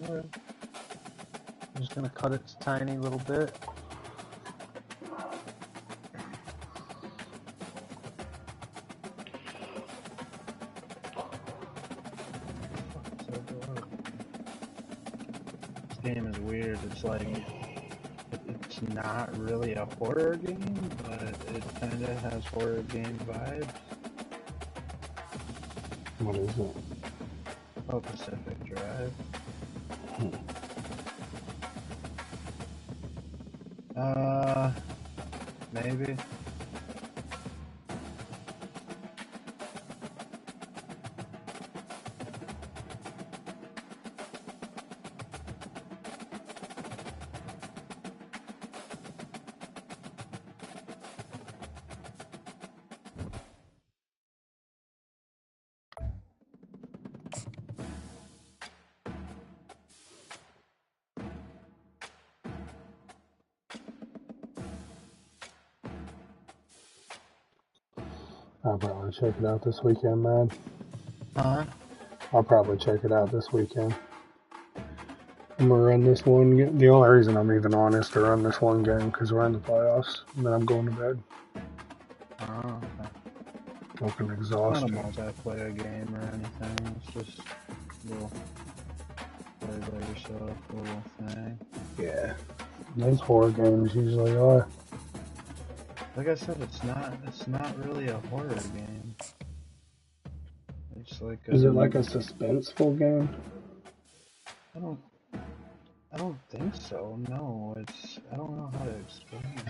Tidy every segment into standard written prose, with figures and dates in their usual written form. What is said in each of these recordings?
Alright. I'm just gonna cut it a tiny little bit. This game is weird. It's like, it's not really a horror game, but it kinda has horror game vibes. What is it? Oh, Pacific Drive. Maybe. I'll probably check it out this weekend, man. Huh? I'll probably check it out this weekend. I'm gonna run this one. The only reason I'm even on is to run this one game because we're in the playoffs, and then I'm going to bed. Oh, okay. Fucking It's exhausted. not a multiplayer game or anything. It's just a little play by yourself little thing. Yeah. Those horror games usually are. Like I said, it's not really a horror game. It's like Is it like a suspenseful game? I don't think so. No, I don't know how to explain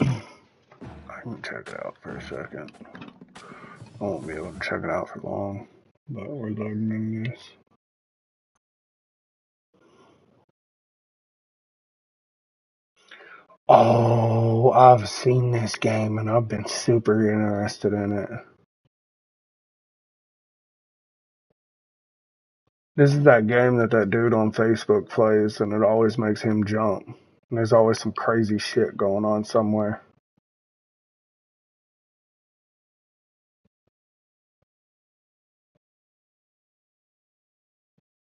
it. I can check it out for a second. I won't be able to check it out for long, but we're loading in this. Oh, I've seen this game and I've been super interested in it. This is that game that dude on Facebook plays, and it always makes him jump. And there's always some crazy shit going on somewhere.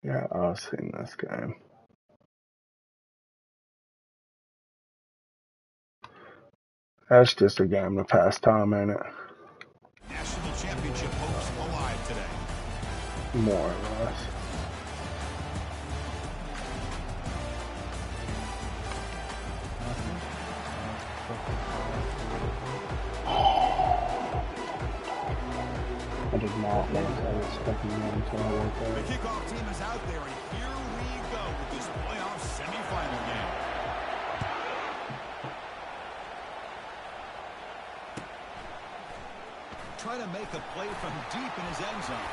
Yeah, I've seen this game. That's just a game to pass time, ain't it? National championship hopes alive today. More or less. I did not like I was expecting them until I woke The up. kickoff team is out there, and here we go with this playoff semifinal game. Trying to make a play from deep in his end zone.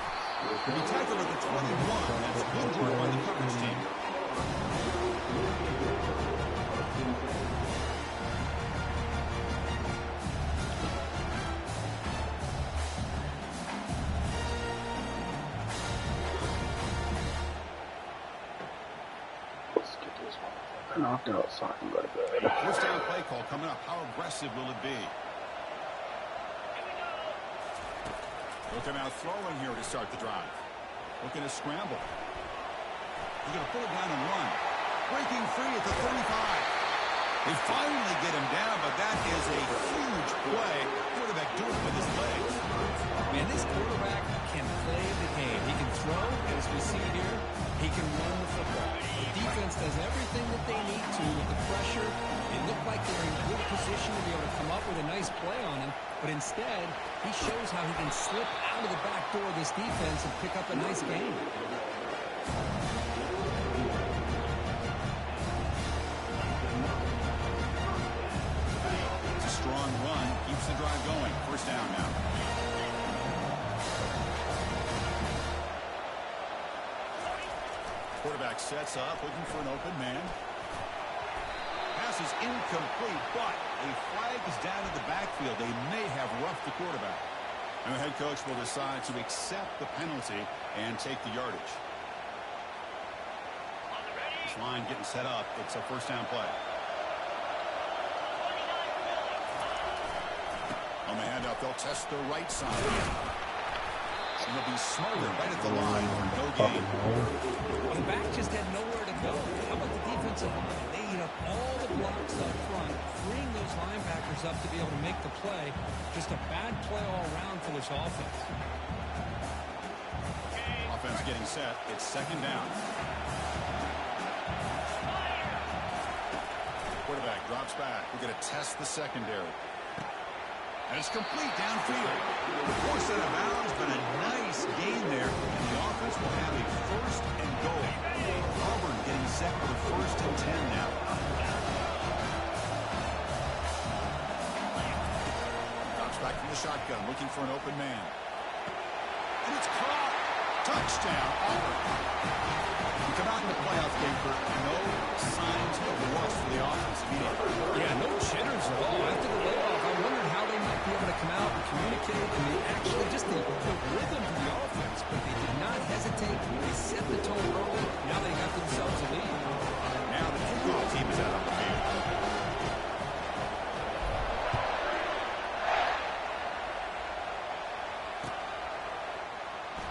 He tackled at the 21. That's good work by the coverage team. Let's get this motherfucker knocked out so I can go to bed. First down play call coming up. How aggressive will it be? Looking out throwing here to start the drive. Looking to scramble. He's going to pull it down and run. Breaking free at the 35. They finally get him down, but that is a huge play. Quarterback doing it with his legs. Man, this quarterback can play the game. He can throw, as we see here. He can run the football. The defense does everything that they need to with the pressure. It looked like they're in good position to be able to come up with a nice play on him, but instead, he shows how he can slip out of the back door of this defense and pick up a nice gain. It's a strong run. Keeps the drive going. First down now. Quarterback sets up, looking for an open man. Pass is incomplete, but a flag is down in the backfield. They may have roughed the quarterback. And the head coach will decide to accept the penalty and take the yardage. This line getting set up. It's a first down play. On the handoff, they'll test the right side. And they'll be smothered right at the line for no gain. Well, the to be able to make the play. Just a bad play all around for this offense. Offense getting set. It's second down. Quarterback drops back. We're going to test the secondary. And it's complete downfield. Forced out of bounds, but a nice gain there. And the offense will have a first and goal. Auburn getting set for the 1st and 10 now. Drops back from the shotgun, looking for an open man. And it's caught. Touchdown, Auburn. We come out in the playoff game for no signs of rust for the offense immediately. Yeah, no jitters at all. After the layoff, I wondered how they might be able to come out and communicate, and they actually just put rhythm to the offense, but they did not hesitate. They set the tone early. Now they got themselves a lead. Now the kickoff team is out on the field.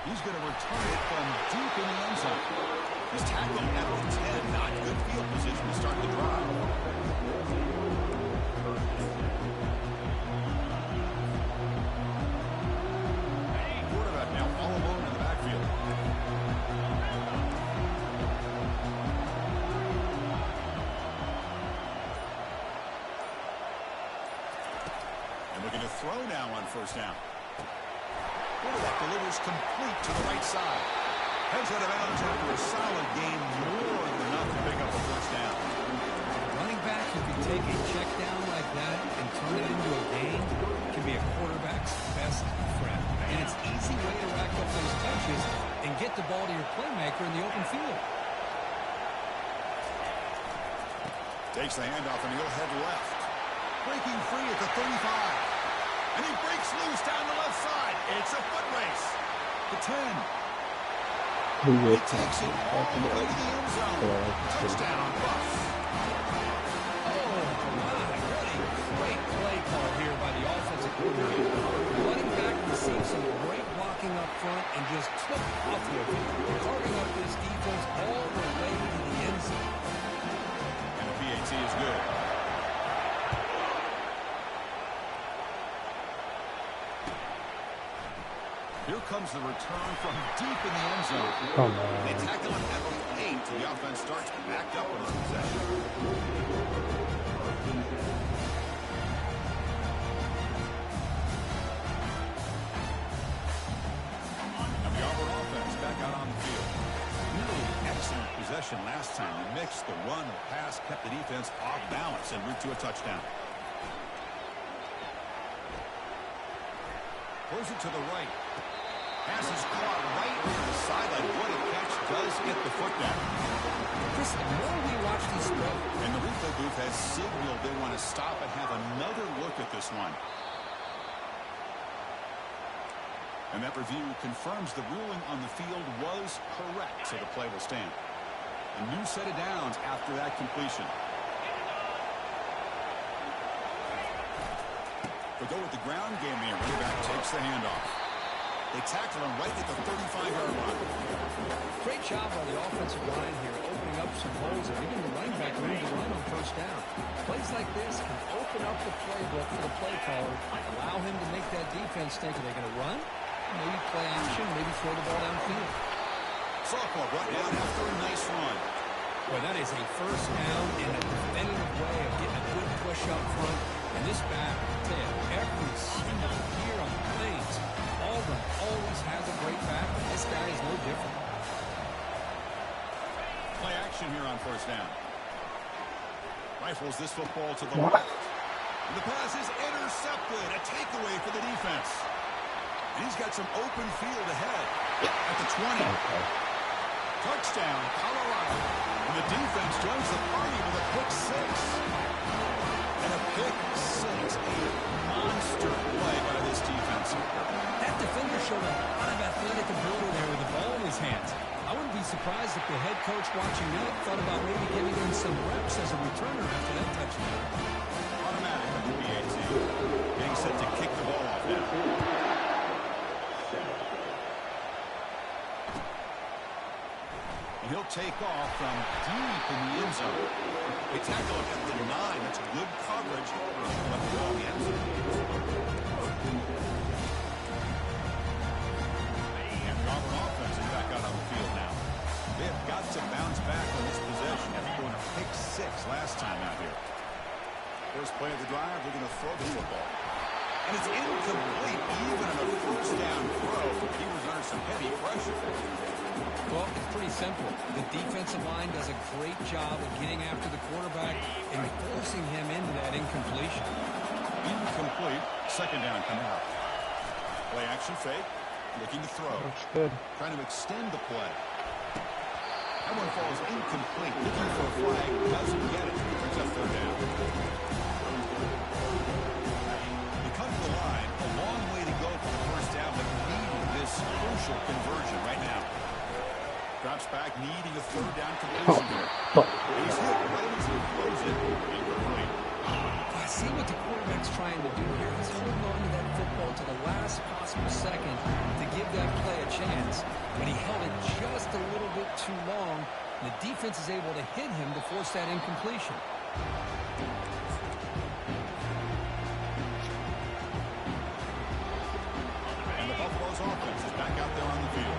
He's going to return it from deep in the end zone. He's tackling at the 10. Not good field position to start the drive. Quarterback now all alone in the backfield. And looking to throw now on first down. Quarterback delivers complete to the right side. Heads out of bounds after a solid game, more than enough to pick up a first down. Running back who can take a check down like that and turn it into a gain can be a quarterback's best friend. And it's an easy way to rack up those touches and get the ball to your playmaker in the open field. Takes the handoff and he'll head left. Breaking free at the 35. And he breaks loose down the left side. It's a foot race. The 10. He takes it all the way to the end zone. Touchdown, Buffs. Oh, my. What a great play call here by the offensive coordinator. Running back received some great blocking up front and just took off with it, carving up this defense all the way to the end zone. And the PAT is good. Here comes the return from deep in the end zone. Come on. They tackle him at the 8. The offense starts backed up with his possession. Now the Auburn offense back out on the field. Really excellent possession last time. The mix, the run, the pass kept the defense off balance and route to a touchdown. Throws it to the right. Pass is caught right over the sideline. What a catch. Does get the foot down. Chris, the more we watch these throws, And the replay booth has signaled they want to stop and have another look at this one. And that review confirms the ruling on the field was correct, so the play will stand. A new set of downs after that completion. They go with the ground game here. Running back takes the handoff. They tackle him right at the 35-yard line. great job by the offensive line here, opening up some holes and giving the running back room to run on first down. Plays like this can open up the playbook for the play caller, allow him to make that defense think, are they going to run? Maybe play action, maybe throw the ball downfield. Sophomore brought down after a nice run. Well, that is a first down in a definitive way of getting a good push up front. And this back, I tell you, every single year on the Plains, Auburn always has a great back, and this guy is no different. Play action here on first down. Rifles this football to the left. And the pass is intercepted. A takeaway for the defense. And he's got some open field ahead at the 20. Touchdown, Colorado. And the defense joins the party with a pick six. And a pick six. A monster play by this defense. That defender showed a lot of athletic ability there with the ball in his hands. I wouldn't be surprised if the head coach watching that thought about maybe giving him some reps as a returner after that touchdown. Automatic on the PAT. Getting set to kick the ball off now. he'll take off from deep in the end zone. They tackle him at the 9. That's good coverage, but the wrong end zone. And the Auburn offense is back out on the field now. They have got to bounce back on this possession after going a pick 6 last time out here. First play of the drive, they're going to throw the football. And it's incomplete, even on a first down throw. He was under some heavy pressure. Well, it's pretty simple. The defensive line does a great job of getting after the quarterback and forcing him into that incompletion. Incomplete. Second down coming up. Play action fake. Looking to throw. Looks good. Trying to extend the play. That one falls incomplete. Looking for a flag. Doesn't get it. Brings up third down. They come to the line. A long way to go for the first down, but needing this crucial conversion right now. Drops back, needing a third down completion here. He's hit right as he throws it. Incomplete. I see what the quarterback's trying to do here. He's holding on to that football to the last possible second to give that play a chance. But he held it just a little bit too long. The defense is able to hit him to force that incompletion. And the Buffalo's offense is back out there on the field.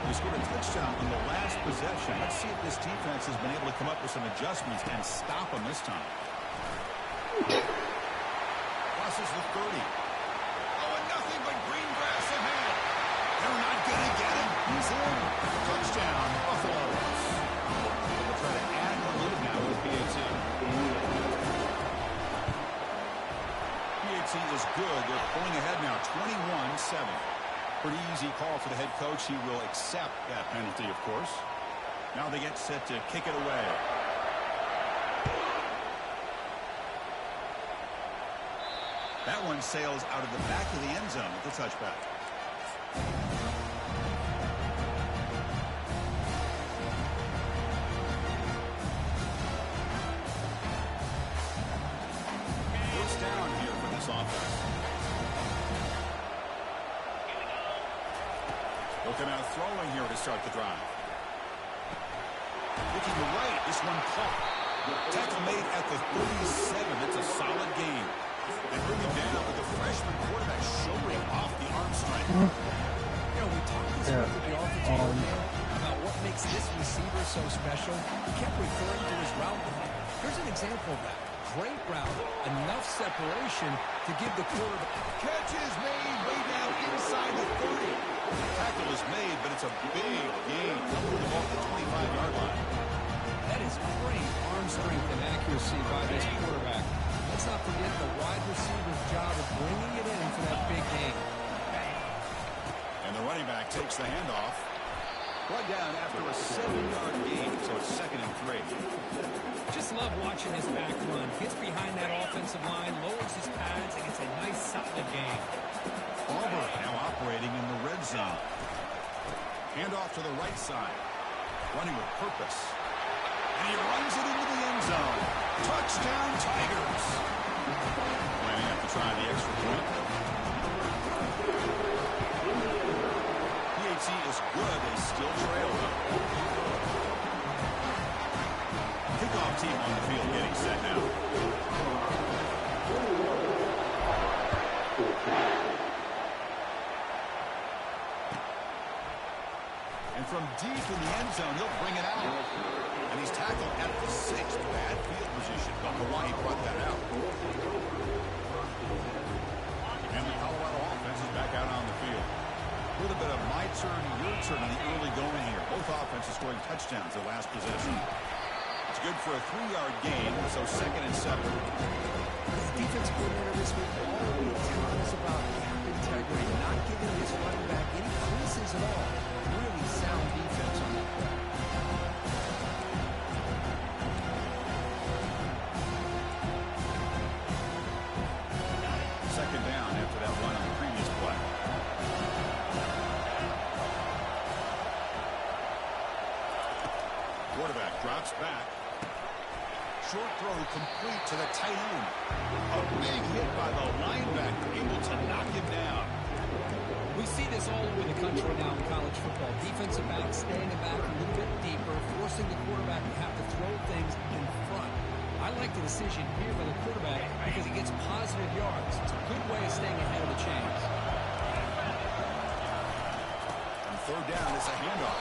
They scored a touchdown on the last possession. Let's see if this defense has been able to come up with some adjustments and stop them this time. Crosses the 30. Oh, and nothing but green grass ahead. They're not going to get him. He's in. Touchdown, Buffaloes. They'll try to add a little now with PAT. PAT is good. They're pulling ahead now, 21-7. Pretty easy call for the head coach. He will accept that penalty, of course. Now they get set to kick it away. That one sails out of the back of the end zone with the touchback. First down here for this offense. Looking out throwing here to start the drive. Looking to right. This one caught. Tackle made at the 37. It's a solid game. They bring him down with the freshman quarterback showing off the arm strength. You know, we talked this week with the offensive coordinator about what makes this receiver so special. He kept referring to his route running. Here's an example of that. Great route, enough separation to give the quarterback. Catch is made way down inside the 30. Tackle is made, but it's a big gain. Coming the ball at the 25-yard line. That is great arm strength and accuracy by this quarterback. Let's not forget the wide receiver's job of bringing it in for that big game. And the running back takes the handoff. Brought down after a 7-yard gain, so it's 2nd and 3. Just love watching his back run. Gets behind that offensive line, lowers his pads, and it's a nice, solid game. Auburn now operating in the red zone. Handoff to the right side. Running with purpose. And he runs it into the end zone. Touchdown, Tigers. Planning to try the extra point. PAT is good. They still trail them. Kickoff team on the field getting set now. And from deep in the end zone, he'll bring it out. And he's tackled at the 6th. Bad field position, but Hawaii brought that out. And the Colorado offense is back out on the field. A little bit of my turn, your turn in the early going here. Both offenses scoring touchdowns their last possession. It's good for a 3-yard gain, so 2nd and 7. The defense coordinator this week always telling us about cap integrity, not giving his running back any creases at all. Really sound defense on that play. Second down after that run on the previous play. Quarterback drops back. Short throw complete to the tight end. A big hit by the linebacker, able to knock him down. We see this all over the country now in college football. Defensive backs staying back a little bit deeper, forcing the quarterback to have to throw things in front. I like the decision here by the quarterback because he gets positive yards. It's a good way of staying ahead of the chains. On third down, it's a handoff.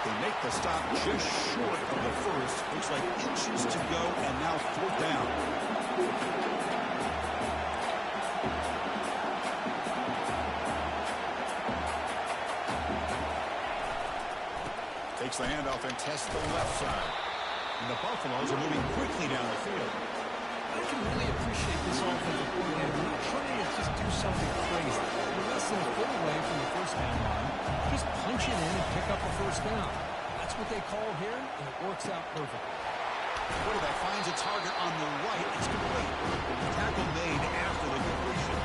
They make the stop just short of the first. Looks like inches to go, and now fourth down. Takes the handoff and tests the left side. And the Buffaloes are moving quickly down the field. I can really appreciate this offensive coordinator. We're not trying to just do something crazy. We're less than a foot away from the first down line. Just punch it in and pick up a first down. That's what they call here, and it works out perfectly. Quarterback finds a target on the right. It's complete. Tackle made after the completion.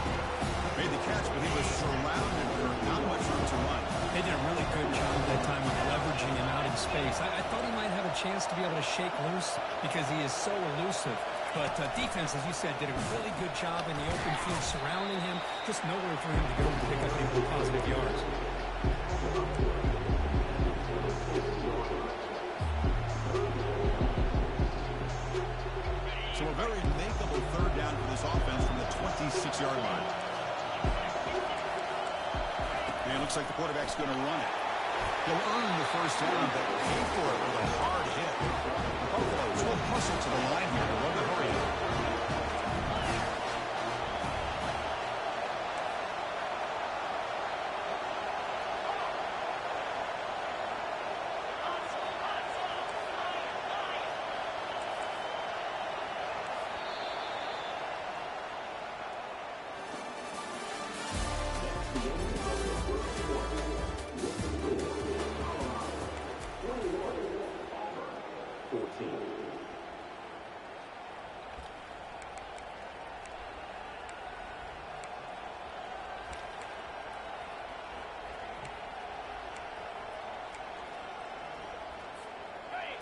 Made the catch, but he was surrounded for not much room to run. They did a really good job that time of leveraging him out in space. I thought he might have a chance to be able to shake loose because he is so elusive. But defense, as you said, did a really good job in the open field surrounding him. Just nowhere for him to go and pick up any positive yards. So a very makeable third down for this offense from the 26-yard line. And it looks like the quarterback's going to run it. He'll earn the first down, but pay for it with a hard hit. The Buffaloes will hustle to the line here to run the hurry up.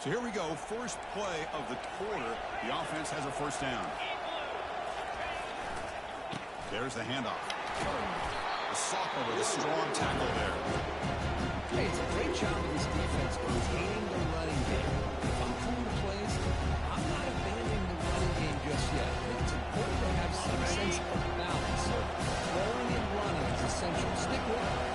So here we go, first play of the quarter. The offense has a first down. There's the handoff. The sophomore with a strong tackle there. Hey, it's a great job of this defense containing the running game. If I'm calling plays, I'm not abandoning the running game just yet. I think it's important to have some sense of balance. So throwing and running is essential. Stick with it.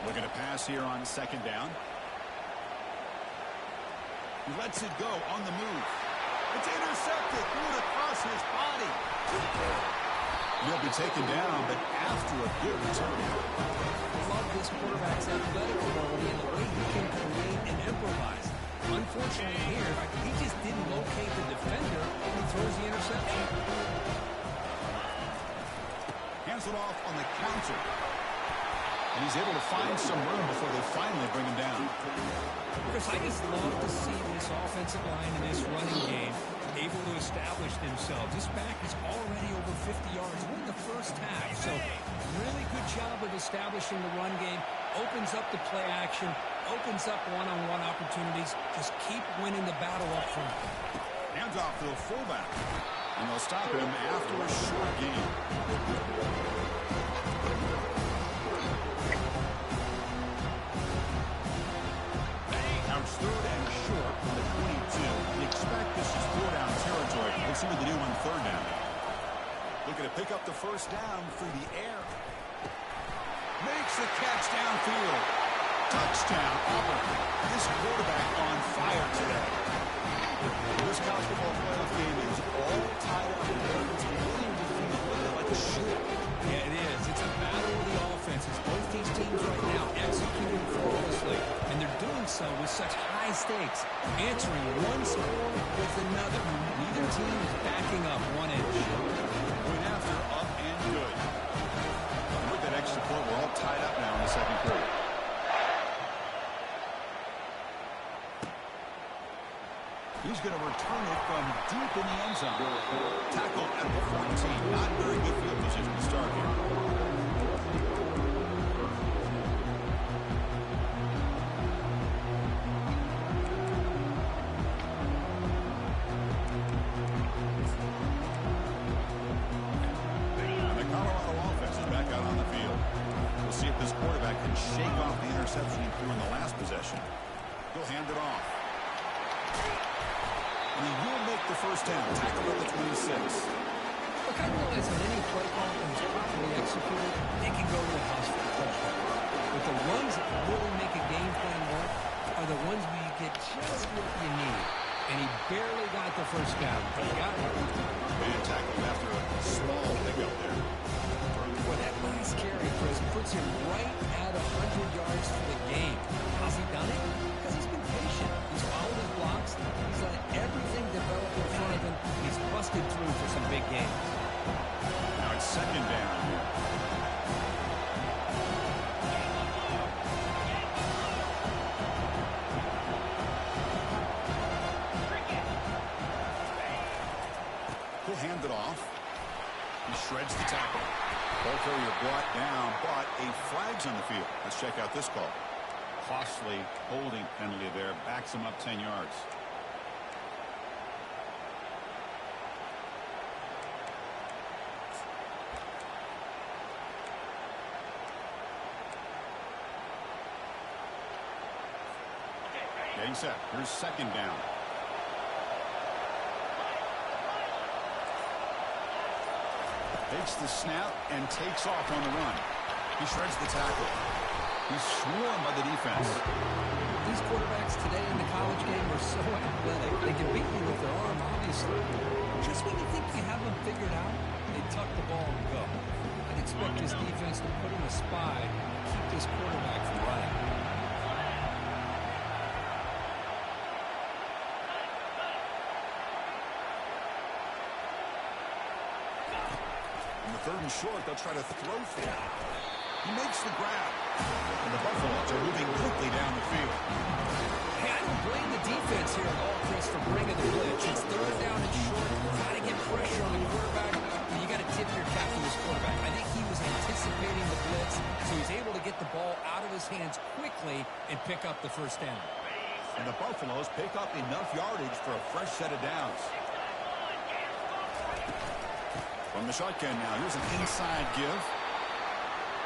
Looking to pass here on second down. He lets it go on the move. It's intercepted. Threw it across his body. He'll be taken down, but after a good return. I love this quarterback's athletic ability and the way he can create and improvise. Unfortunately here, he just didn't locate the defender when he throws the interception. Hands it off on the counter. And he's able to find some room before they finally bring him down. Chris, I just love to see this offensive line and this running game able to establish themselves. This back is already over 50 yards. We're in the first half, so really good job of establishing the run game. Opens up the play action, opens up one-on-one opportunities. Just keep winning the battle up front. Hands off to the fullback. And they'll stop him after a short gain. Third and short from the 22. You expect this is four-down territory. Let's see what they do on third down. Looking to pick up the first down through the air. Makes the catch downfield. Touchdown, Auburn. This quarterback on fire today. This college football playoff game is all tied up. It's beginning to feel like a shit. Yeah, it is. It's a battle of the offenses. Both these teams right now executing flawlessly. And they're doing so with such high stakes. Answering one score with another. Neither team is backing up 1 inch. Going after, up and good. With that extra point, we're all tied up now in the second quarter. He's going to return it from deep in the end zone. Tackled at the 14. Not very good field position to start here. off the interception he threw in the last possession. He'll hand it off. And he will make the first down. Tackle at the 26. Look, I realize that any play call that is properly executed, they can go to the house for a touchdown. But the ones that really make a game plan work are the ones where you get just what you need. And he barely got the first down, but he got it. Man tackled after a small pickup there. Boy, that last carry, Chris, puts him right at 100 yards for the game. How's he done it? Because he's been patient. He's followed his blocks. He's let everything develop in front of him. He's busted through for some big games. Now it's second down here. He'll hand it off. He shreds the tackle. Ball carrier brought down, but a flag's on the field. Let's check out this call. Costly holding penalty there. Backs him up 10 yards. Getting set. Here's second down. Takes the snap and takes off on the run. He shreds the tackle. He's swarmed by the defense. These quarterbacks today in the college game are so athletic. They can beat you with their arm, obviously. Just when you think you have them figured out, they tuck the ball and go. I'd expect this defense to put in a spy and keep this quarterback from running. On the third and short, they'll try to throw for it. He makes the grab. And the Buffaloes are moving quickly down the field. Hey, I don't blame the defense here at all, Chris, for bringing the blitz. It's third down and short. Got to get pressure on the quarterback. And you got to tip your cap to this quarterback. I think he was anticipating the blitz, so he's able to get the ball out of his hands quickly and pick up the first down. And the Buffaloes pick up enough yardage for a fresh set of downs. From the shotgun now, here's an inside give.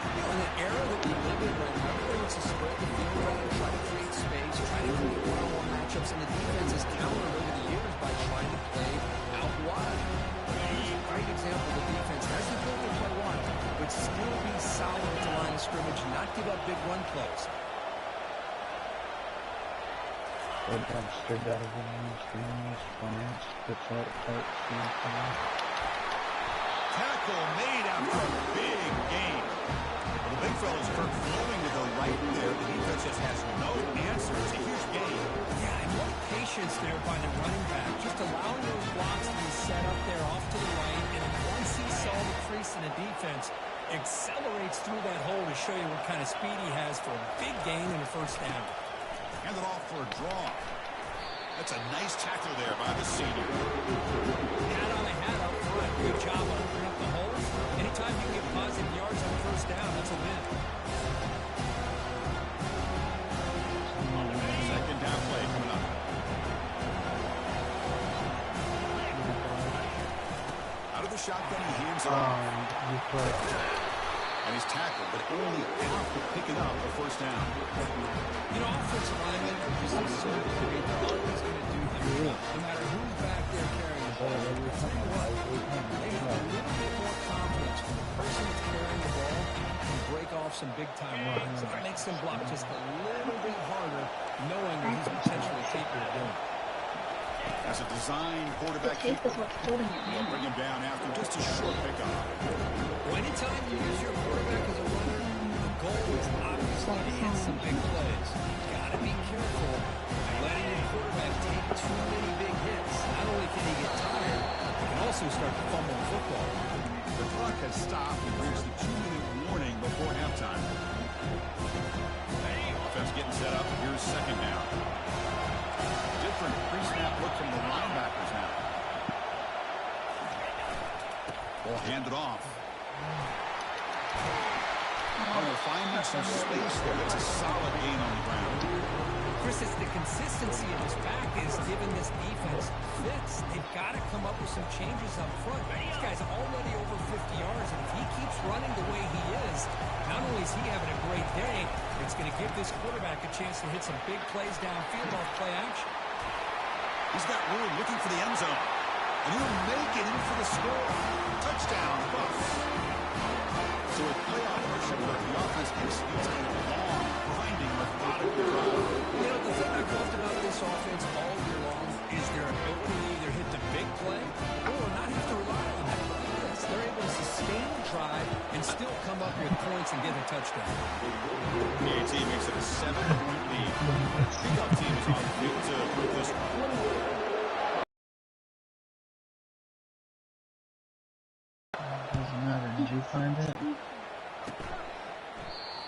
You know, in the era that we live in right now, everybody wants to spread the field around, try to create space, try to create one-on-one matchups, and the defense has countered over the years by trying to play out wide. Here's a great example of the defense has the ability to play wide, but still be solid at the line of scrimmage and not give up big run plays. Straight out of the screens, plants, puts out parts, Tackle made after a big game. The big fella's Kirk flowing to the right there. The defense just has no answer. It's a huge game. Yeah, and what patience there by the running back. Just allowing those blocks to be set up there off to the right. And once he saw the crease in the defense, accelerates through that hole to show you what kind of speed he has for a big gain and a first down. Hand it off for a draw. That's a nice tackle there by the senior. Hat on the hat up front. Good job on opening up the holes. Anytime you can get positive yards on first down, that's a win. Second down play coming up. Out of the shotgun, he hands it off. And he's tackled, but only after picking up a first down. You know, offensive linemen are just a certain degree. They're always going to do their job. No matter who's back there carrying the ball. They have a little bit more confidence when the person that's carrying the ball can break off some big-time runs. It makes them block just a little bit harder, knowing what he's potentially capable of doing. As a design quarterback, they'll bring him down after just a short pickup. Well, anytime you use your quarterback as a runner, the goal is obviously to hit some big plays. You've got to be careful letting your quarterback take too many big hits. Not only can he get tired, he can also start to fumble the football. The clock has stopped and reached the 2-minute warning before halftime. Offense getting set up. Here's second down. Different pre-snap look from the linebackers now. Ball handed off. Oh, they're finding some space there. That's a solid gain on the ground. Chris, it's the consistency of his back is giving this defense fits. They've got to come up with some changes up front. This guy's already over 50 yards, and if he keeps running the way he is, not only is he having a great day, it's going to give this quarterback a chance to hit some big plays downfield off play action. He's got room looking for the end zone. And he'll make it in for the score. Touchdown, Bucks. So with playoff pressure, the offense executes a long, grinding, methodical drive. You know, the thing I've loved about this offense all year long is their ability to either hit the big play or not have to rely on that. Look at this. They're able to sustain the drive and still come up with points and get a touchdown. The AT makes it a 7-point lead. Pickup team is on the field to put this one. Doesn't matter. Did you find it?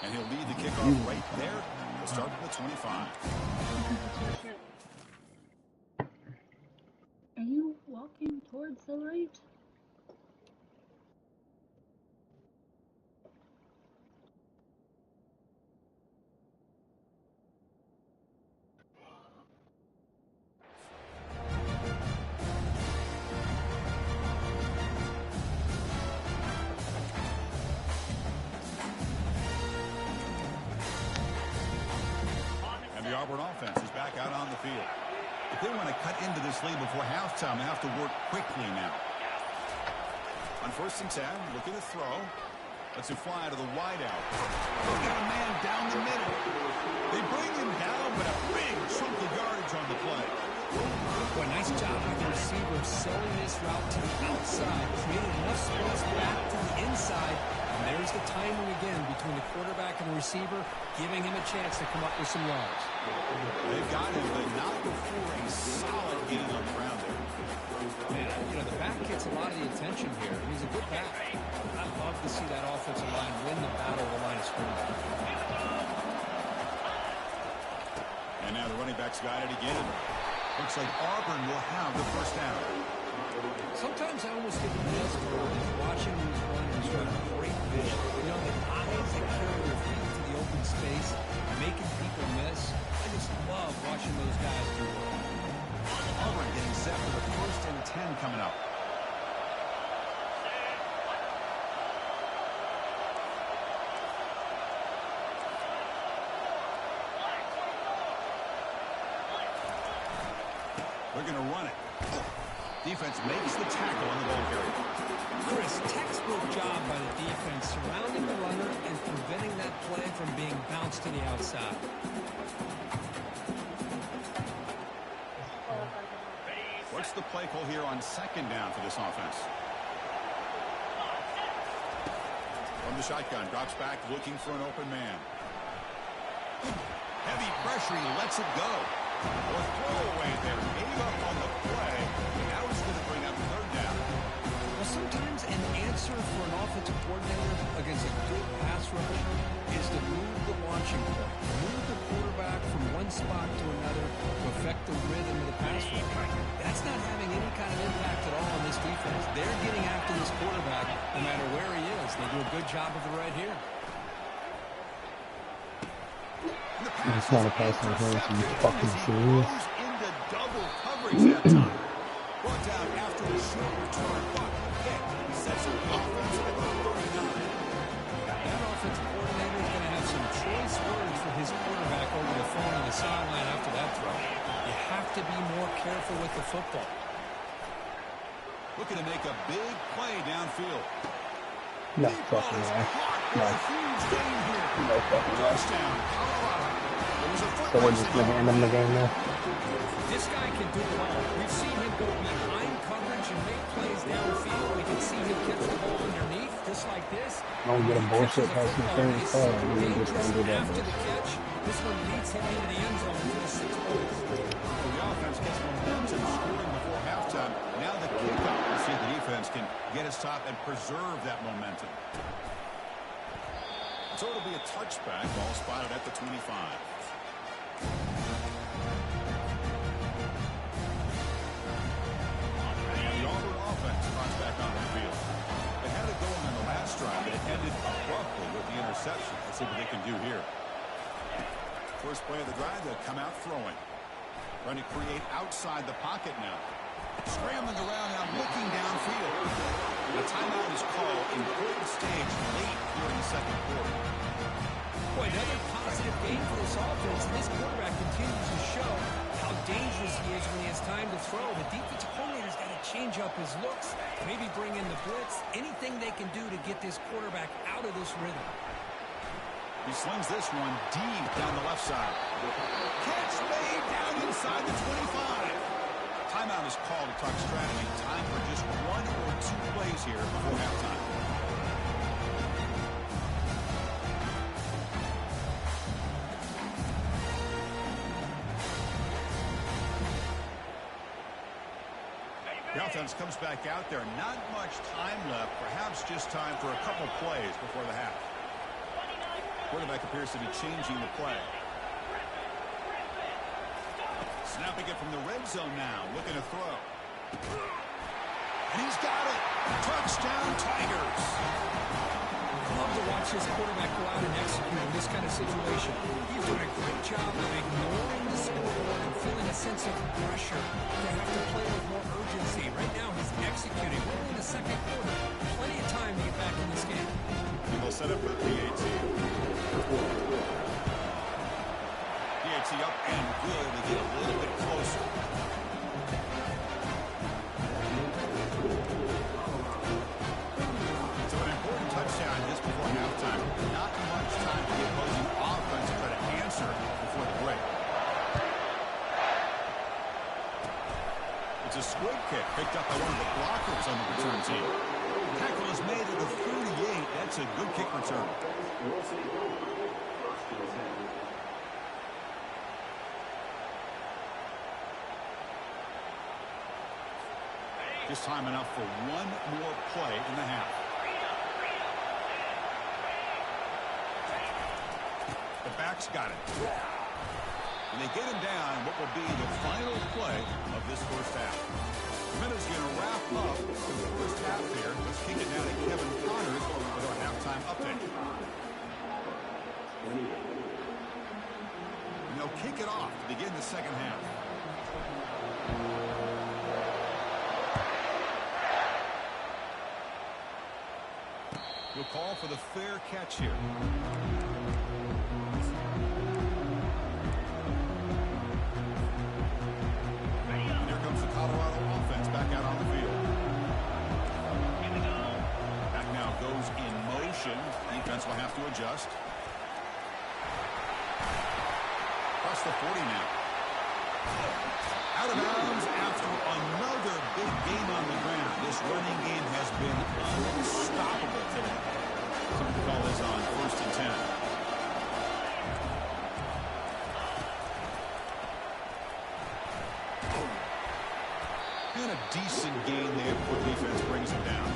And he'll lead the kickoff right there. He'll start at the 25. Are you walking towards the light? And the Auburn offense is back out on the field. If they want to cut into this lead before halftime, they have to work quickly now. On 1st and 10, looking to throw. Lets it fly to the wideout. They've got a man down the middle. They bring him down, but a big chunk of yardage on the play. Boy, nice job by the receiver selling this route to the outside, creating enough space back to the inside. And there's the timing again between the quarterback and the receiver, giving him a chance to come up with some yards. They've got him, but not before a solid gain on the ground there. Man, you know, the back gets a lot of the attention here. He's a good back. I'd love to see that offensive line win the battle of the line of scrimmage. And now the running back's got it again. Looks like Auburn will have the first down. Sometimes I almost get the best watching these runners who have great vision. You know, the eyes that carry their feet to the open space, making people miss. I just love watching those guys do work. Auburn getting set for the 1st and 10 coming up. They're going to run it. Defense makes the tackle on the ball carrier. Chris, textbook job by the defense surrounding the runner and preventing that play from being bounced to the outside. What's the play call here on 2nd down for this offense? From the shotgun, drops back, looking for an open man. Heavy pressure, he lets it go. Or throwaway there, gave up on the play. Now he's going to bring up 3rd down. Well, sometimes an answer for an offensive coordinator against a good pass rush is to move the launching point, move the quarterback from one spot to another to affect the rhythm of the pass rush. That's not having any kind of impact at all on this defense. They're getting after this quarterback no matter where he is. They do a good job of it right here. It's not a passing offense. Are you fucking serious? Into double coverage that time. Brought down after a short return, but he sets an offense at the 39. That offensive coordinator is going to have some choice words for his quarterback over the phone on the sideline after that throw. You have to be more careful with the football. Looking to make a big play downfield. No fucking way. No. No fucking way. So we're just going to hand him the game now. This guy can do it all. We've seen him go behind coverage and make plays downfield. We can see him catch the ball underneath, just like this. Don't get a bullshit pass interference call. We're just going to do that. After the catch, this one leads him into the end zone for the 6 points. Well, the offense gets momentum scoring before halftime. Now the kickoff. Let's see if the defense can get a stop and preserve that momentum. So it'll be a touchback. Ball spotted at the 25. And the Auburn offense runs back on the field. They had it going on the last drive, but it ended abruptly with the interception. Let's see what they can do here. First play of the drive, they'll come out throwing. Trying to create outside the pocket now. Scrambling around now, looking downfield. The timeout is called. Important stage late here in the second quarter. Boy, another positive game for this offense. And this quarterback continues to show how dangerous he is when he has time to throw. The defensive coordinator's got to change up his looks, maybe bring in the blitz, anything they can do to get this quarterback out of this rhythm. He slings this one deep down the left side. Catch made down inside the 25. Timeout is called to talk strategy. Time for just one or two plays here before halftime. The offense comes back out there. Not much time left. Perhaps just time for a couple plays before the half. Quarterback appears to be changing the play. Snapping it from the red zone now. Looking to throw. And he's got it. Touchdown, Tigers. I love to watch this quarterback go out and execute in this kind of situation. He's doing a great job of ignoring the scoreboard and feeling a sense of pressure to have to play with more urgency. Right now he's executing. We're in the second quarter. Plenty of time to get back in this game. And they'll set up for the PAT. PAT up and good to get a little bit closer. So an important touchdown just before halftime. Not much time for the opposing offense to try to answer before the break. It's a squib kick picked up by one of the blockers on the return team. Tackle is made at the 38. That's a good kick return. Just time enough for one more play in the half. The back's got it. And they get him down what will be the final play of this first half. The minute's going to wrap up the first half here. Let's kick it now to Kevin Connors with our halftime update. And they'll kick it off to begin the second half. We'll call for the fair catch here. And here comes the Colorado offense back out on the field. Back now goes in motion. Defense will have to adjust. Across the 40 now. Out of bounds after another big game on the ground. This running game has been unstoppable today. So the call is on 1st and 10. And a decent gain there before defense brings him down.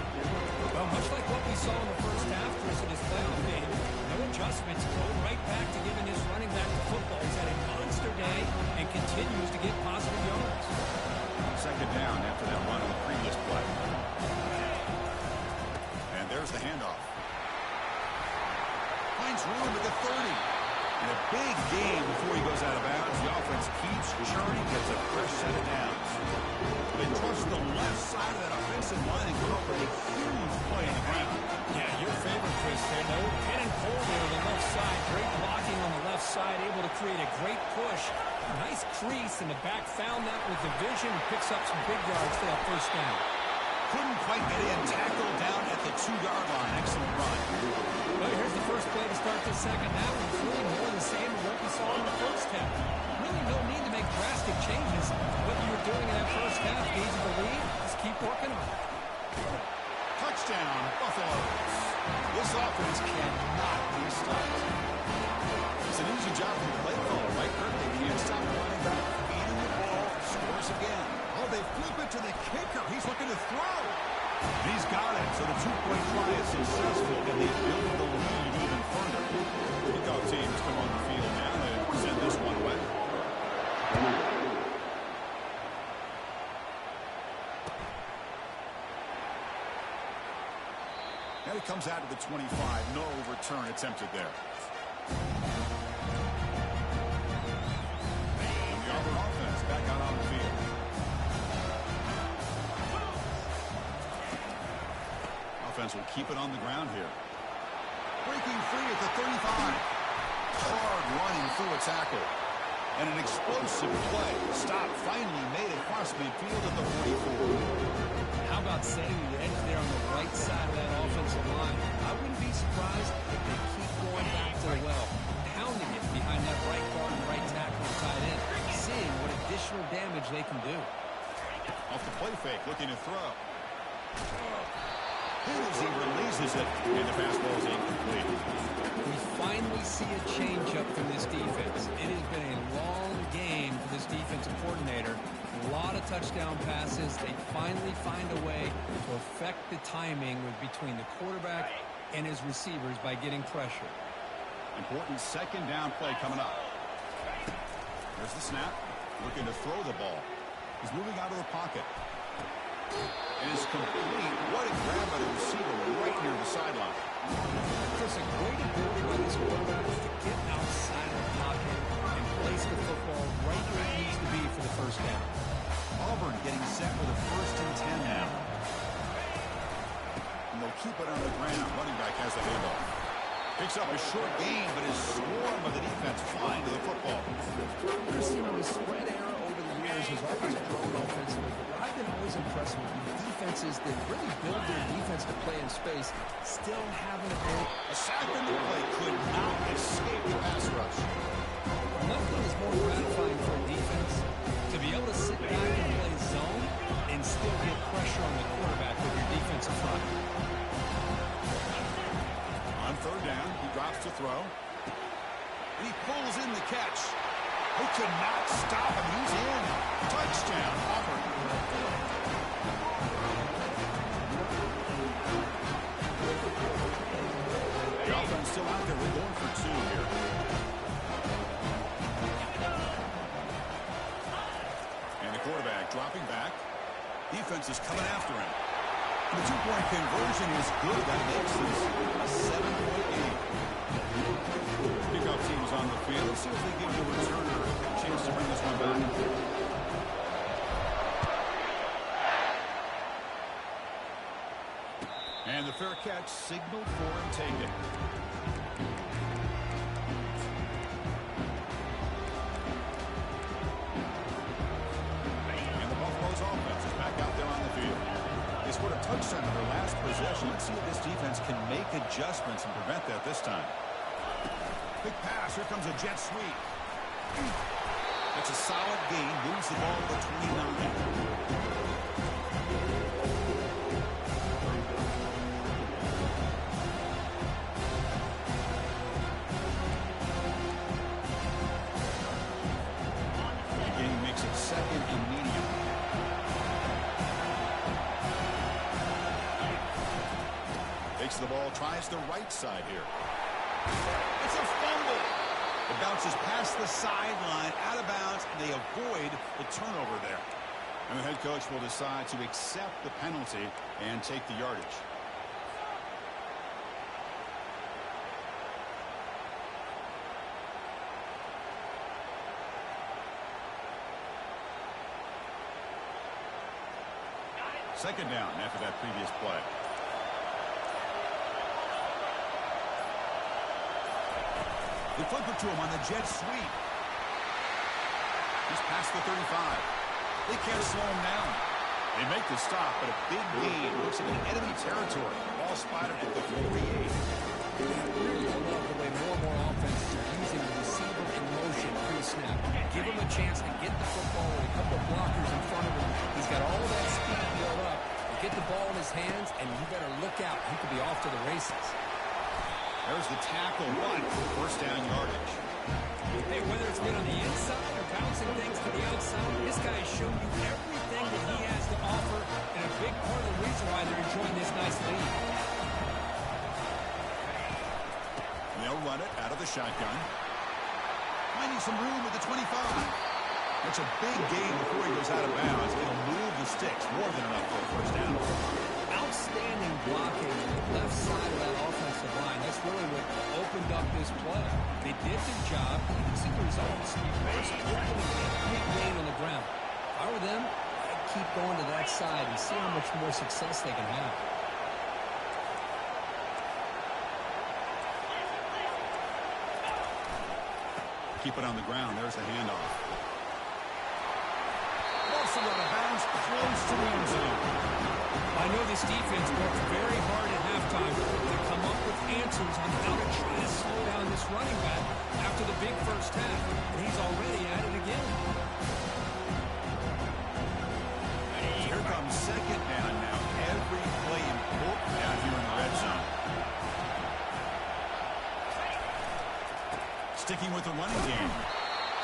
Well, much like what we saw in the first half, Chris, in his playoff game, no adjustments, go right back to giving his running back the football. He's had a monster day and continues to get positive yards. Second down after that run on the previous play. And there's the handoff. Finds room at the 30. And a big game before he goes out of bounds. The offense keeps churning, gets a fresh set of downs. They trust the left side of that offensive line and come up with a huge play on the ground. Yeah, your favorite, Chris, there. No pin and pull there on the left side. Great blocking on the left side, able to create a great push. Nice crease, and the back found that with the vision and picks up some big yards for that first down. Couldn't quite get in. Tackled down at the 2-yard line. Excellent run. Well, here's the first play to start this second half. It's really more the same as what we saw in the first half. Really no need to make drastic changes. What you were doing in that first half gave you the lead. Just keep working on it. Touchdown, Buffaloes. This offense cannot be stopped. It's an easy job for the play caller, right, Kirk? They can't stop the running back. Feeding the ball, scores again. Oh, they flip it to the kicker. He's looking to throw. And he's got it. So the two-point try is successful, and they build the lead even further. Kickoff teams come on the field now and send this one away. And it comes out to the 25. No return attempted there. Browns will keep it on the ground here. Breaking free at the 35. Hard running through a tackle. And an explosive play. Stop finally made across midfield at the 44. How about setting the edge there on the right side of that offensive line? I wouldn't be surprised if they keep going back to the well, pounding it behind that right guard and right tackle and tight end, seeing what additional damage they can do. Off the play fake, looking to throw. As he releases it, and the pass ball is incomplete. We finally see a change-up from this defense. It has been a long game for this defensive coordinator. A lot of touchdown passes. They finally find a way to affect the timing between the quarterback and his receivers by getting pressure. Important second down play coming up. There's the snap. Looking to throw the ball. He's moving out of the pocket. And it's complete. What a grab by the receiver right near the sideline. Chris, a great ability by this quarterback to get outside of the pocket and place the football right where it needs to be for the first down. Auburn getting set with a 1st and 10 now. And they'll keep it on the ground. Running back has the handoff. Picks up a short gain, but is swarmed by the defense flying to the football. Chris, the spread era over the years has always grown offensively. But I've been always impressed with the defenses that really build their defense to play in space, still having a goal. A sack in the play could not escape the pass rush. Nothing is more gratifying for a defense to be able to sit back and play zone and still get pressure on the quarterback with your defensive front. On 3rd down, he drops to throw. He pulls in the catch. He could not stop him. He's in. Touchdown, Auburn. The offense still out there. We're going for 2 here. And the quarterback dropping back. Defense is coming after him. The 2-point conversion is good. That makes this a 7-point game. Kickoff team is on the field. Let's see if they give the returner a chance to bring this one back. And the fair catch signaled for and taken. And the Buffalo's offense is back out there on the field. They scored a touchdown in their last possession. Let's see if this defense can make adjustments and prevent that this time. Big pass. Here comes a jet sweep. That's a solid gain. Moves the ball to the 29. Again, makes it 2nd and medium. Takes the ball, tries the right side here. It's a fumble. It bounces past the sideline, out of bounds, and they avoid the turnover there. And the head coach will decide to accept the penalty and take the yardage. Second down after that previous play. They flip it to him on the jet sweep. He's past the 35. They can't slow him down. They make the stop, but a big gain looks like enemy territory. Ball spotted at the 48. Really love the way more and more offenses are using the receiver in motion pre-snap. Give him a chance to get the football with a couple of blockers in front of him. He's got all that speed built up. You get the ball in his hands, and you better look out. He could be off to the races. There's the tackle, one for 1st down yardage. Hey, whether it's been on the inside or bouncing things to the outside, this guy has shown you everything that he has to offer, and a big part of the reason why they're enjoying this nice lead. And they'll run it out of the shotgun. Finding some room at the 25. That's a big gain before he goes out of bounds. It'll move the sticks more than enough for a 1st down. Outstanding blocking on the left side of that offensive line. That's really what opened up this play. They did their job. You can see the results. First, quick gain on the ground. If I were them, I'd keep going to that side and see how much more success they can have. Keep it on the ground. There's the handoff. Also out of bounds, close to the end zone. I know this defense worked very hard at halftime to come up with answers on how to try to slow down this running back after the big first half. And he's already at it again. Here comes second down now. Every play important down here in the red zone. Sticking with the running game.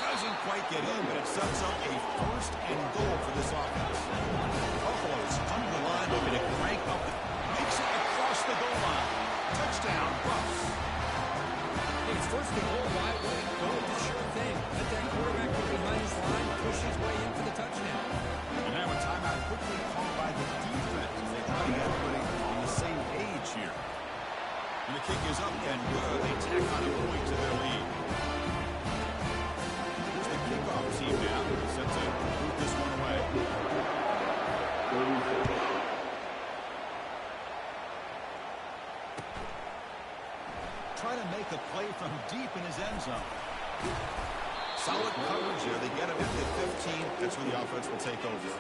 Doesn't quite get in, but it sets up a first and goal for this offense. Buffalo's come to the line, looking to crank up. Makes it across the goal line. Touchdown, Buffs. It's first and goal right way. Go with the sure thing. Let that quarterback go behind his line, push his way in for the touchdown. And now a timeout quickly called by the defense as they try to get everybody on the same page here. And the kick is up and good. They tack on a point to their lead. Here's the kickoff team now. Set to move this one away. Try to make a play from deep in his end zone. Solid coverage here. They get him at the 15. That's where the offense will take over.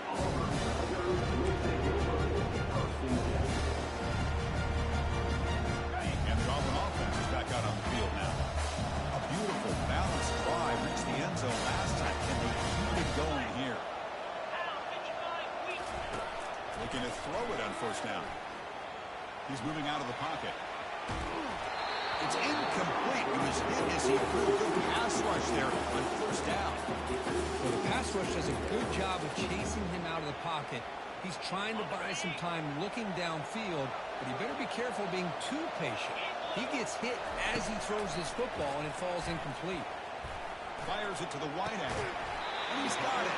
And the Auburn offense is back out on the field now. A beautiful, balanced drive reached the end zone last time. Can they keep it going here? Looking to throw it on first down. He's moving out of the pocket. It's incomplete. He was hit as he threw a good pass rush there on first down. Well, the pass rush does a good job of chasing him out of the pocket. He's trying to buy some time looking downfield, but he better be careful being too patient. He gets hit as he throws this football, and it falls incomplete. Fires it to the wide end. And he's got it.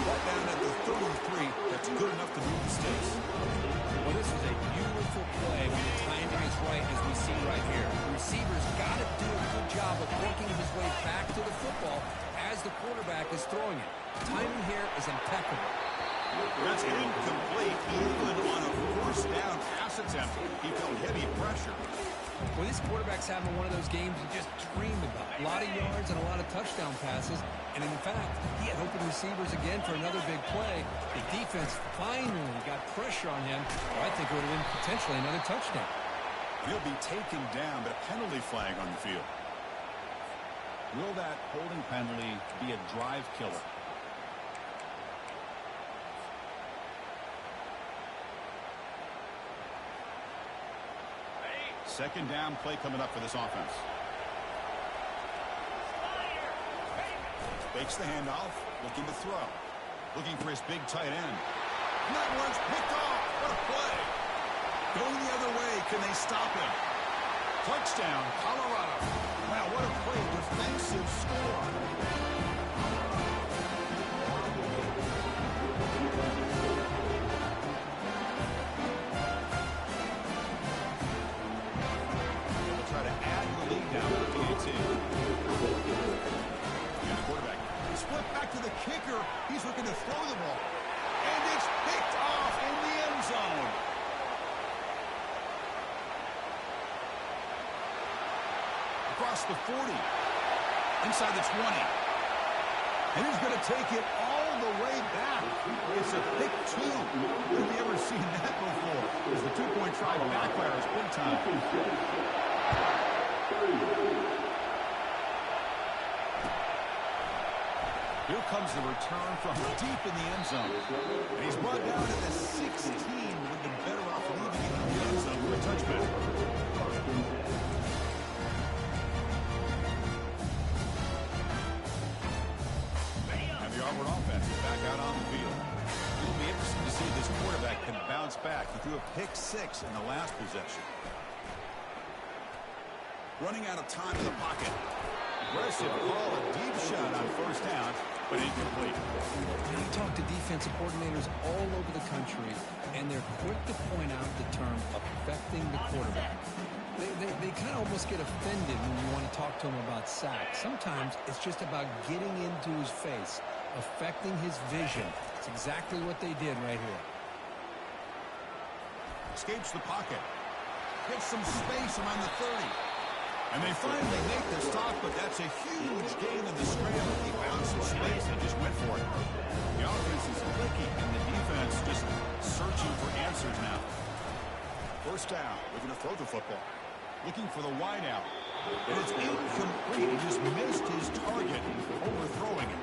Ball down at the 33. That's good enough to move the stakes. Well, this is a beautiful play when the timing is right, as we see right here. The receiver's got to do a good job of working his way back to the football as the quarterback is throwing it. The timing here is impeccable. That's incomplete. Even on a first down pass attempt, he felt heavy pressure. Well, this quarterback's having one of those games you just dreamed about. A lot of yards and a lot of touchdown passes. And in fact, he had open receivers again for another big play. The defense finally got pressure on him. Well, I think it would have been potentially another touchdown. He'll be taken down, but a penalty flag on the field. Will that holding penalty be a drive killer? Second down play coming up for this offense. Fakes the handoff, looking to throw. Looking for his big tight end. That one's picked off. What a play. Going the other way. Can they stop him? Touchdown, Colorado. Wow, what a play. Defensive score. Kicker, he's looking to throw the ball. And it's picked off in the end zone. Across the 40. Inside the 20. And he's going to take it all the way back. It's a pick two. Have you ever seen that before? As the two-point try backfires big time. Here comes the return from deep in the end zone. And he's brought down to the 16. Would have been better off leaving it in the end zone for a touchback. And the Auburn offense is back out on the field. It'll be interesting to see if this quarterback can bounce back. He threw a pick six in the last possession. Running out of time in the pocket. Aggressive call, a deep shot on first down, but incomplete. Now, I talk to defensive coordinators all over the country, and they're quick to point out the term affecting the quarterback. They kind of almost get offended when you want to talk to them about sacks. Sometimes it's just about getting into his face, affecting his vision. It's exactly what they did right here. Escapes the pocket. Gets some space around the 30. And they finally make the stop, but that's a huge gain in the scramble. He found some space and just went for it. The offense is clicking, and the defense just searching for answers now. First down, looking to throw the football. Looking for the wide out. And it's incomplete. He just missed his target, overthrowing it.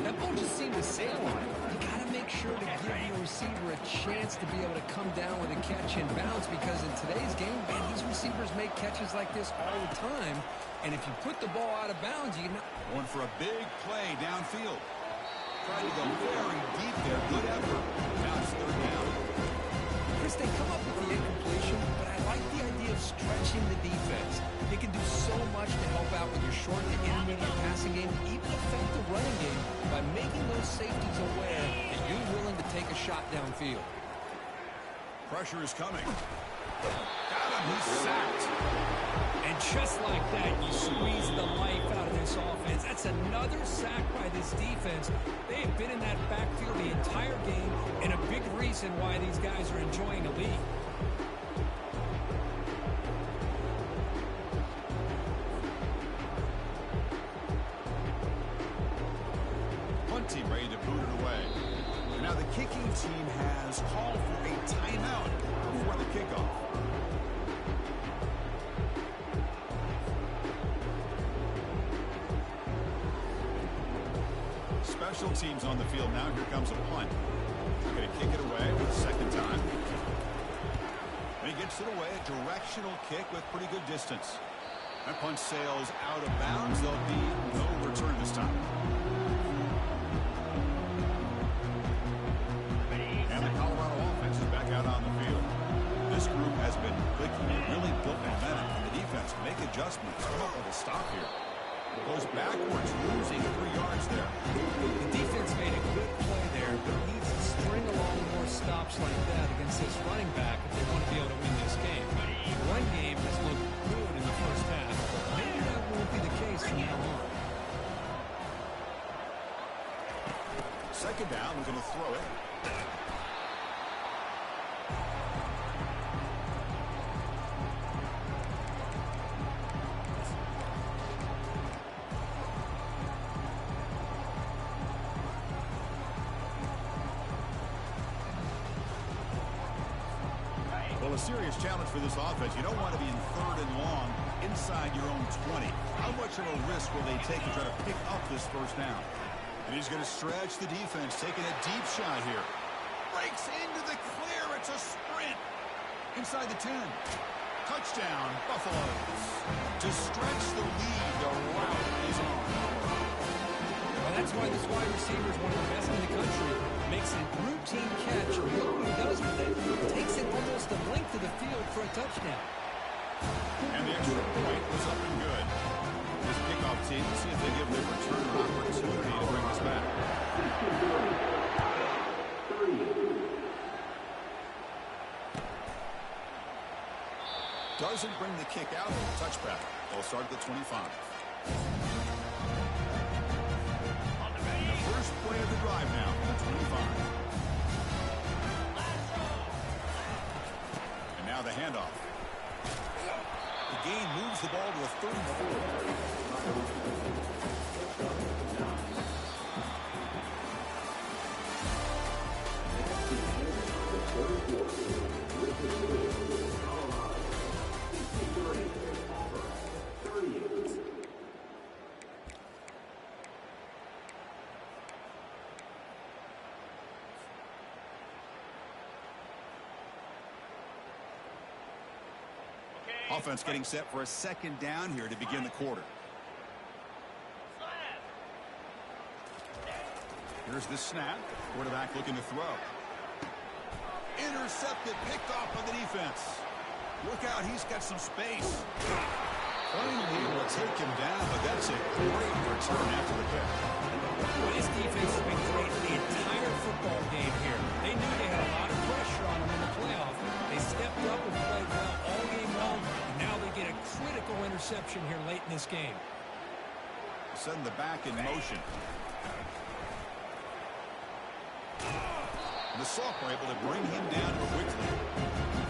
That ball just seemed to sail on him. You got to make sure to give your receiver a chance to be able to come down with a catch and bounce, because in today's game, man, these receivers make catches like this all the time. And if you put the ball out of bounds, you know. Going for a big play downfield. Tried to go very deep there. Good effort. Now it's third down. Chris, they come up with the incompletion, but I like the idea of stretching the defense. It can do so much to help out with your short to intermediate passing game, even affect the running game by making those safeties aware that you're willing to take a shot downfield. Pressure is coming. Got him. He's sacked. And just like that, you squeeze the life out of this offense. That's another sack by this defense. They have been in that backfield the entire game, and a big reason why these guys are enjoying the lead. Team ready to boot it away. And now the kicking team has called for a timeout before the kickoff. Special teams on the field now. Here comes a punt. They're going to kick it away for the second time. And he gets it away, a directional kick with pretty good distance. That punt sails out of bounds. There'll be no return this time. Out on the field. This group has been clicking, really built momentum, and the defense make adjustments. Come up with a stop here. Goes backwards, losing 3 yards there. The defense made a good play there, but needs to string along more stops like that against this running back if they want to be able to win this game. The run game has looked good in the first half. Maybe that won't be the case from now on. Second down, we're going to throw it. Well, a serious challenge for this offense. You don't want to be in third and long inside your own 20. How much of a risk will they take to try to pick up this first down? And he's going to stretch the defense, taking a deep shot here. Breaks into the clear. It's a sprint. Inside the 10. Touchdown, Buffaloes. To stretch the lead, the route is on. Well, that's why this wide receiver is one of the best in the country. Makes a routine catch. Look what he does with it. Takes it almost the length of the field for a touchdown. And the extra point was up and good. This kickoff team, let's see if they give their return an opportunity to bring this back. Doesn't bring the kick out. Touchback. They'll start at the 25. First play of the drive now, the 25. And now the handoff. The gain moves the ball to a 34. Offense getting set for a second down here to begin the quarter. Here's the snap. Quarterback looking to throw. Intercepted, picked off by the defense. Look out, he's got some space. Finally able to take him down, but that's a great return after the pick. Well, this defense has been great the entire football game here. They knew they had a lot of pressure on them in the playoff. They stepped up and played well all game long, and now they get a critical interception here late in this game. Send the back in motion. And the sophomore able to bring him down quickly.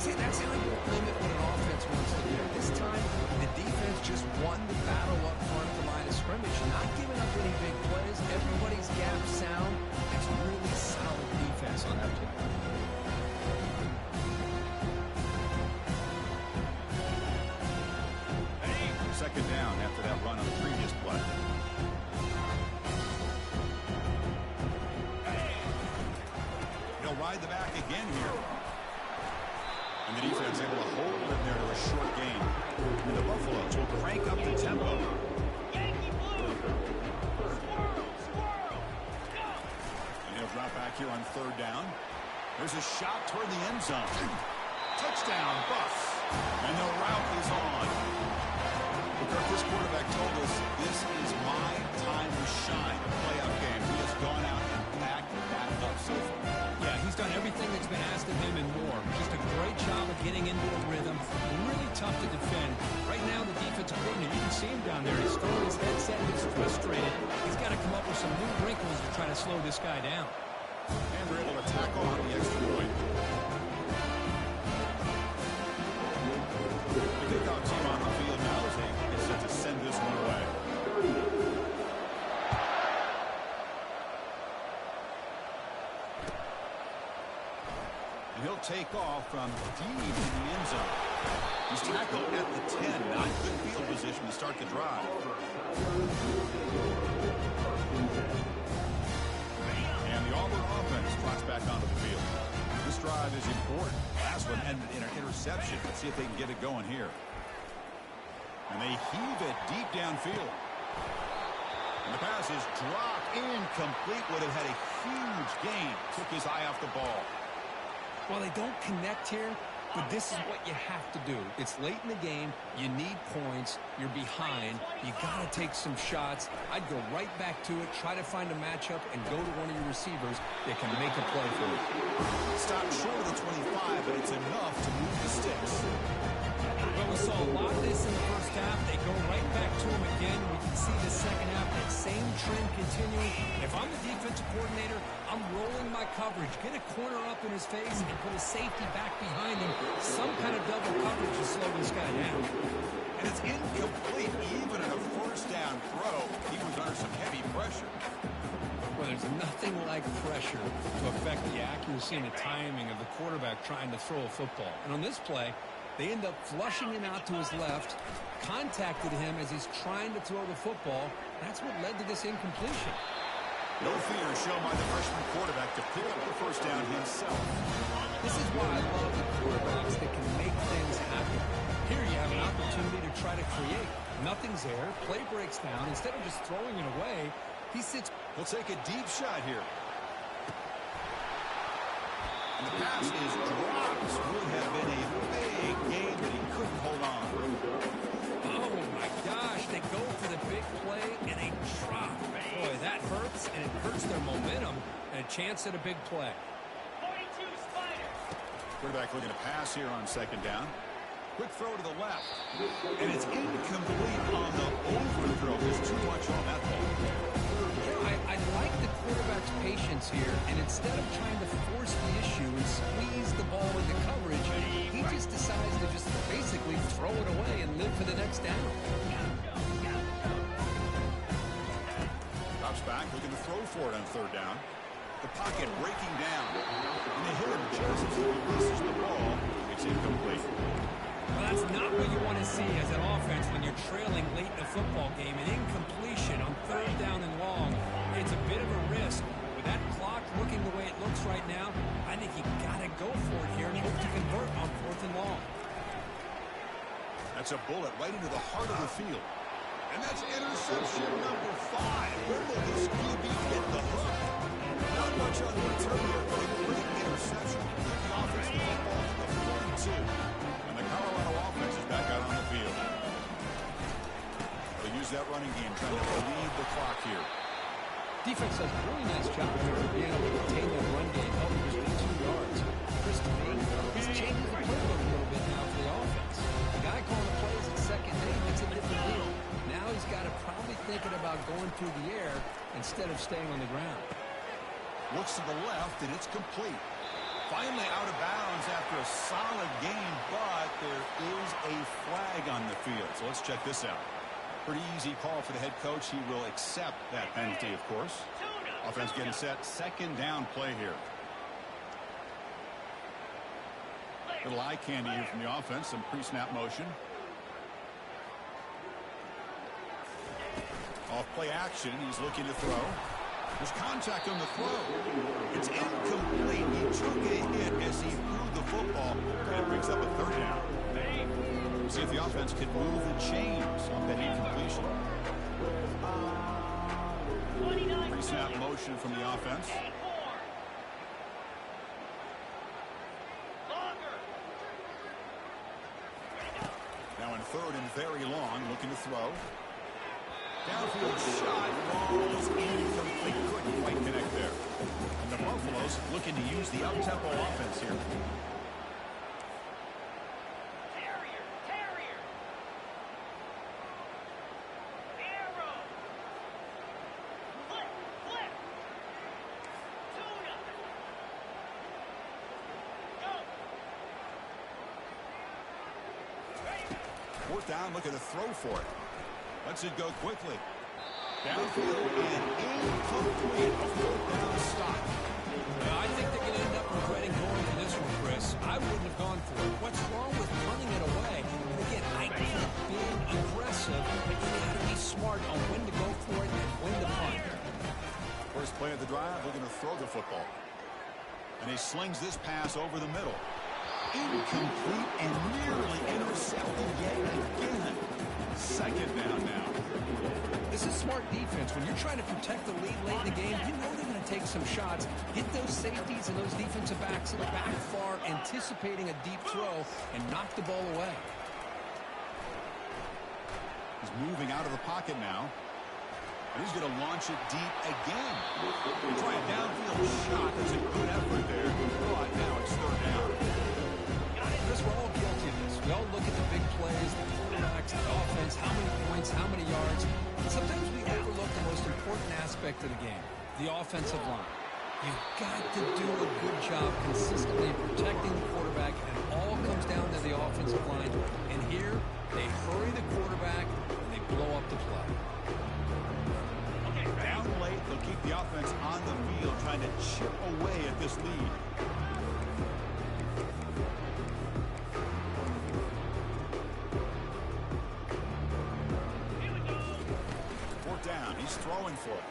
See, that's how you limit what an offense wants to do. This time, the defense just won the battle up front at the line of scrimmage, not giving up any big plays. Everybody's gap sound. It's really solid defense on that play. Second down after that run on the previous play. They'll ride the back again here. And the defense able to hold it there to a short gain. And the Buffaloes will crank up the tempo. And he'll drop back here on third down. There's a shot toward the end zone. Touchdown, Buffs. And the route is on. This quarterback told us this is my time to shine. A playoff game. He has gone out and backed that up so far. Yeah, he's done everything that's been asked of him and more. Just a great job of getting into a rhythm. Really tough to defend. Right now, the defensive coordinator, you can see him down there. He's throwing his headset. He's frustrated. He's got to come up with some new wrinkles to try to slow this guy down. And they're able to tack on the extra point. The kickoff team on the field now is set to send this one away. And he'll take off from deep in the end zone. He's tackled at the 10. Not good field position to start the drive. And the Auburn offense trots back onto the field. This drive is important. Last one ended in an interception. Let's see if they can get it going here. And they heave it deep downfield. And the pass is dropped incomplete. Would have had a huge gain. Took his eye off the ball. Well, they don't connect here, but this is what you have to do. It's late in the game. You need points. You're behind. You got to take some shots. I'd go right back to it, try to find a matchup, and go to one of your receivers that can make a play for you. Stop short of the 25, but it's enough to move the sticks. Well, we saw a lot of this in the first half. They go right back to him again. We can see the second half, that same trend continuing. If I'm the defensive coordinator, I'm rolling my coverage. Get a corner up in his face and put a safety back behind him. Some kind of double coverage to slow this guy down. And it's incomplete. Even in a first down throw, he was under some heavy pressure. Well, there's nothing like pressure to affect the accuracy and the timing of the quarterback trying to throw a football. And on this play, they end up flushing him out to his left, contacted him as he's trying to throw the football. That's what led to this incompletion. No fear shown by the freshman quarterback to pick up the first down himself. This is why I love the quarterbacks that can make things happen. Here you have an opportunity to try to create. Nothing's there. Play breaks down. Instead of just throwing it away, he sits. He'll take a deep shot here. And the pass is dropped. Would have been a big gain, but he couldn't hold on. Oh, my gosh. They go for the big play, and they drop. Boy, that hurts, and it hurts their momentum and a chance at a big play. Quarterback looking to pass here on second down. Quick throw to the left. And it's incomplete on the overthrow. There's too much on that ball. I like the quarterback's patience here, and instead of trying to force the issue and squeeze the ball into coverage, he just decides to just basically throw it away and live for the next down. Drops back, looking to throw for it on third down. The pocket breaking down. And they hit him just as he releases the ball. It's incomplete. Well, that's not what you want to see as an offense when you're trailing late in a football game. An incompletion on third down and long. It's a bit of a risk. With that clock looking the way it looks right now, I think you got to go for it here and hope to convert on fourth and long. That's a bullet right into the heart of the field. And that's interception number 5. Where will this QB get the hook? Not much on the return here, but a great interception. The offense with the ball to the 42. And the Colorado offense is back out on the field. They'll use that running game, trying to lead the clock here. Defense does a really nice job here of being able to contain their run game, helping just be 2 yards. Chris Devine, he's changing the playbook a little bit now for the offense. The guy calling the plays at second and 8, it's a different deal. Now he's got to probably thinking about going through the air instead of staying on the ground. Looks to the left, and it's complete. Finally out of bounds after a solid game, but there is a flag on the field. So let's check this out. Pretty easy call for the head coach. He will accept that penalty, of course. Offense getting set. Second down play here. Little eye candy here from the offense. Some pre-snap motion. Off play action. He's looking to throw. There's contact on the throw. It's incomplete. He took a hit as he threw the football. And it brings up a third down. See if the offense can move the chains off that incompletion. Pre-snap motion from the offense. Now in third and very long, looking to throw. Downfield shot falls incomplete. Couldn't quite connect there. And the Buffaloes looking to use the up-tempo offense here. Fourth down, looking to throw for it. Lets it go quickly. Downfield and incomplete. A fourth down stop. I think they're going to end up regretting going for this one, Chris. I wouldn't have gone for it. What's wrong with punting it away? And again, I get being aggressive, but you got to be smart on when to go for it and when to punt. First play of the drive, looking to throw the football. And he slings this pass over the middle. Incomplete and nearly intercepted yet again. Second down now. This is smart defense. When you're trying to protect the lead late in the game, you know they're going to take some shots. Get those safeties and those defensive backs back far, anticipating a deep throw, and knock the ball away. He's moving out of the pocket now. And he's going to launch it deep again. Try a downfield shot. That's a good effort there. But now it's third down. Chris, we're all guilty of this. We all look at the big plays, the quarterbacks, the offense, how many points, how many yards. Sometimes we overlook the most important aspect of the game, the offensive line. You've got to do a good job consistently protecting the quarterback, and it all comes down to the offensive line. And here, they hurry the quarterback, and they blow up the play. Down late, they'll keep the offense on the field, trying to chip away at this lead. Down. He's throwing for it.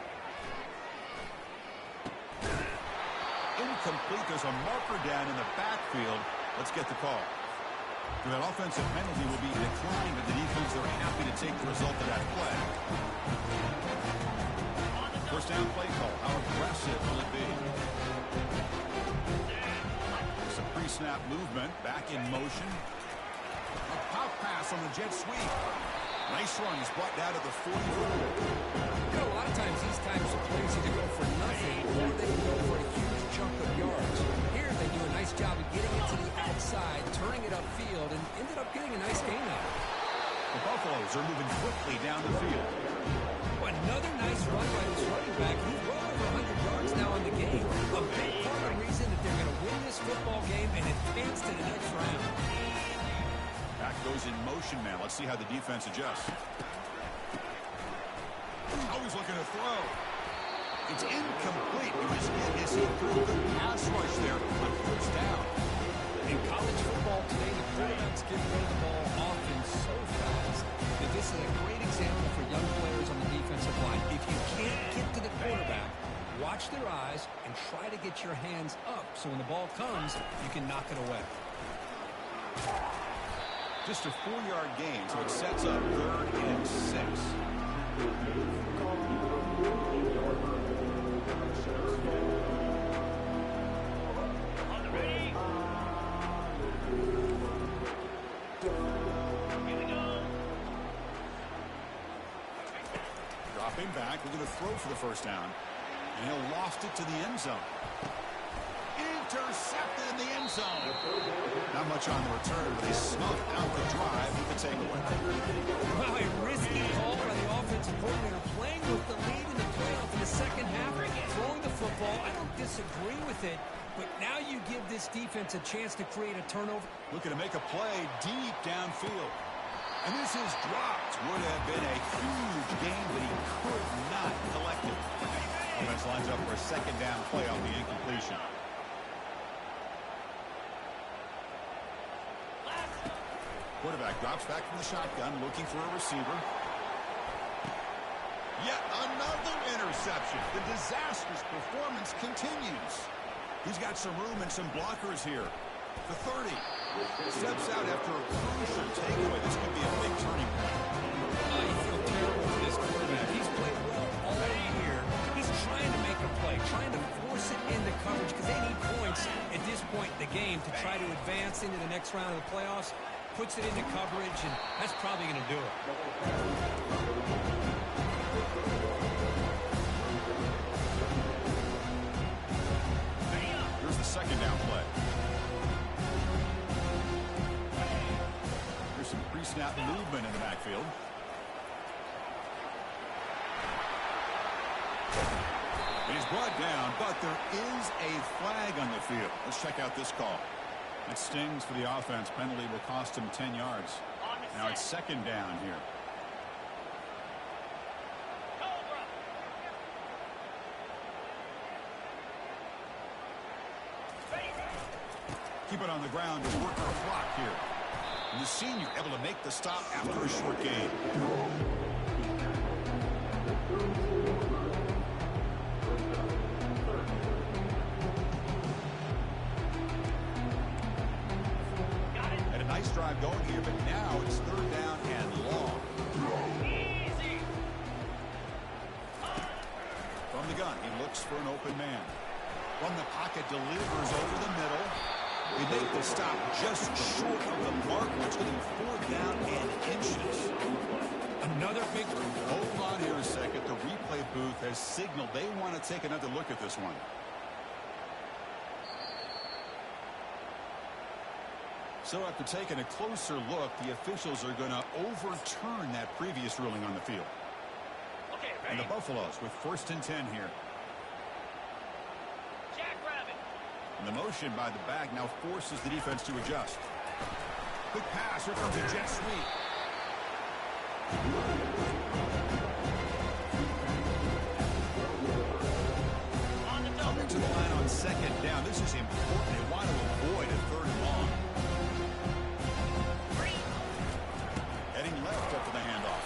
Incomplete. There's a marker down in the backfield. Let's get the call. So that offensive penalty will be declined, but the defense are happy to take the result of that play. First down play call. How aggressive will it be? Some pre-snap movement. Back in motion. A pop pass on the jet sweep. Nice run. He's brought down to the 44. You know, a lot of times these types of plays either go for nothing or they go for a huge chunk of yards. Here they do a nice job of getting it to the outside, turning it upfield, and ended up getting a nice gain out of it. The Buffaloes are moving quickly down the field. Another nice run by this running back. He's well over 100 yards now in the game. A big part of the reason that they're going to win this football game and advance to the next round. Back goes in motion now. Let's see how the defense adjusts. Always looking to throw. It's incomplete. It was hit as he threw the pass rush there on first down. In college football today, the quarterbacks get rid of the ball often so fast that this is a great example for young players on the defensive line. If you can't get to the quarterback, watch their eyes and try to get your hands up so when the ball comes, you can knock it away. Just a 4-yard gain, so it sets up 3rd and 6. Dropping back, we're going to throw for the first down. And he'll lost it to the end zone. Intercepted in the end zone. Not much on the return, but they snuffed out the drive with the takeaway. Wow, a risky call by the offensive coordinator, playing with the lead in the playoff in the second half, throwing the football. I don't disagree with it, but now you give this defense a chance to create a turnover. Looking to make a play deep downfield. And this is dropped. Would have been a huge gain, but he could not collect it. Offense lines up for a second down play on the incompletion. Quarterback drops back from the shotgun, looking for a receiver. Yet another interception. The disastrous performance continues. He's got some room and some blockers here. The 30. Steps out after a crucial takeaway. This could be a big turning point. I feel terrible for this quarterback. He's played well all year. He's trying to make a play, trying to force it into coverage because they need points at this point in the game to try to advance into the next round of the playoffs. Puts it into coverage, and that's probably going to do it. Here's the second down play. Here's some pre-snap movement in the backfield. And he's brought down, but there is a flag on the field. Let's check out this call. It stings for the offense. Penalty will cost him 10 yards. Now it's second down here. Keep it on the ground to work our clock here. And the senior able to make the stop after a short gain. Nice drive going here, but now it's third down and long. From the gun, he looks for an open man. From the pocket, delivers over the middle. They make the stop just short of the mark, which will be fourth down and inches. Another big... Hold on here a second. The replay booth has signaled they want to take another look at this one. So after taking a closer look, the officials are going to overturn that previous ruling on the field. Okay, and the Buffaloes with 1st and 10 here. And the motion by the back now forces the defense to adjust. Quick pass. Here comes a jet sweep. Coming to the line on second down. This is important. They want to avoid a third and long. Heading left after the handoff.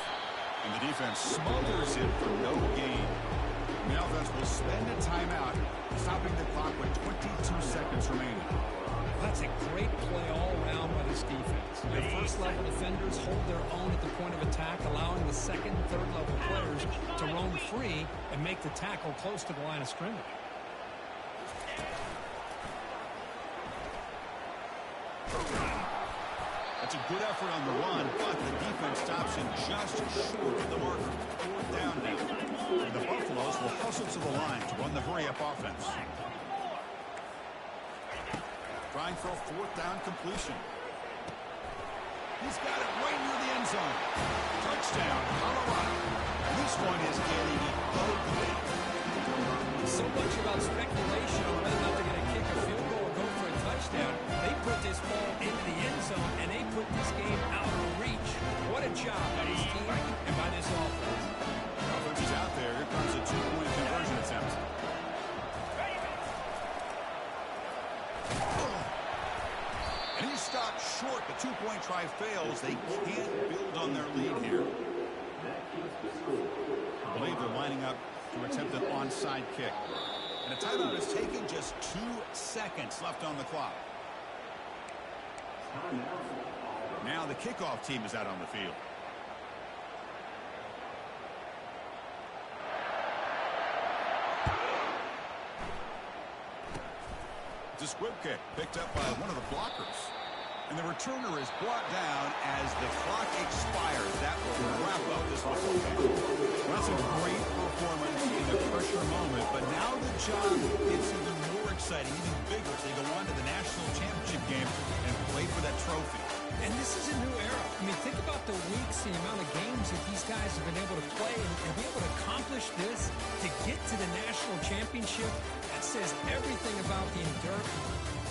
And the defense smothers it for no gain. The offense will spend a timeout, stopping the clock with 22 seconds remaining. That's a great play all around by this defense. The first-level defenders hold their own at the point of attack, allowing the second and third-level players to roam free and make the tackle close to the line of scrimmage. That's a good effort on the run, but the defense stops him just short of the marker. Fourth down now. And the Buffaloes will hustle to the line to run the hurry-up offense. Trying for a fourth down completion. He's got it right near the end zone. Touchdown, Colorado. This one is getting ugly. So much about speculation on whether or not they're going to kick a field goal or go for a touchdown. They put this ball into the end zone, and they put this game out of reach. What a job by this team and by this offense. Offense is out there. Here comes a two-point conversion attempt. And he stopped short. The two-point try fails. They can't build on their lead here. I believe they're lining up to attempt an onside kick. And a timeout is taken, just 2 seconds left on the clock. Now the kickoff team is out on the field. It's a squib kick picked up by one of the blockers. And the returner is brought down as the clock expires. That will wrap up this football game. Well, that's a great performance in a pressure moment, but now the job gets even more exciting, even bigger as they go on to the national championship game and play for that trophy. And this is a new era. I mean, think about the weeks, the amount of games that these guys have been able to play and be able to accomplish this to get to the national championship. That's says everything about the endurance.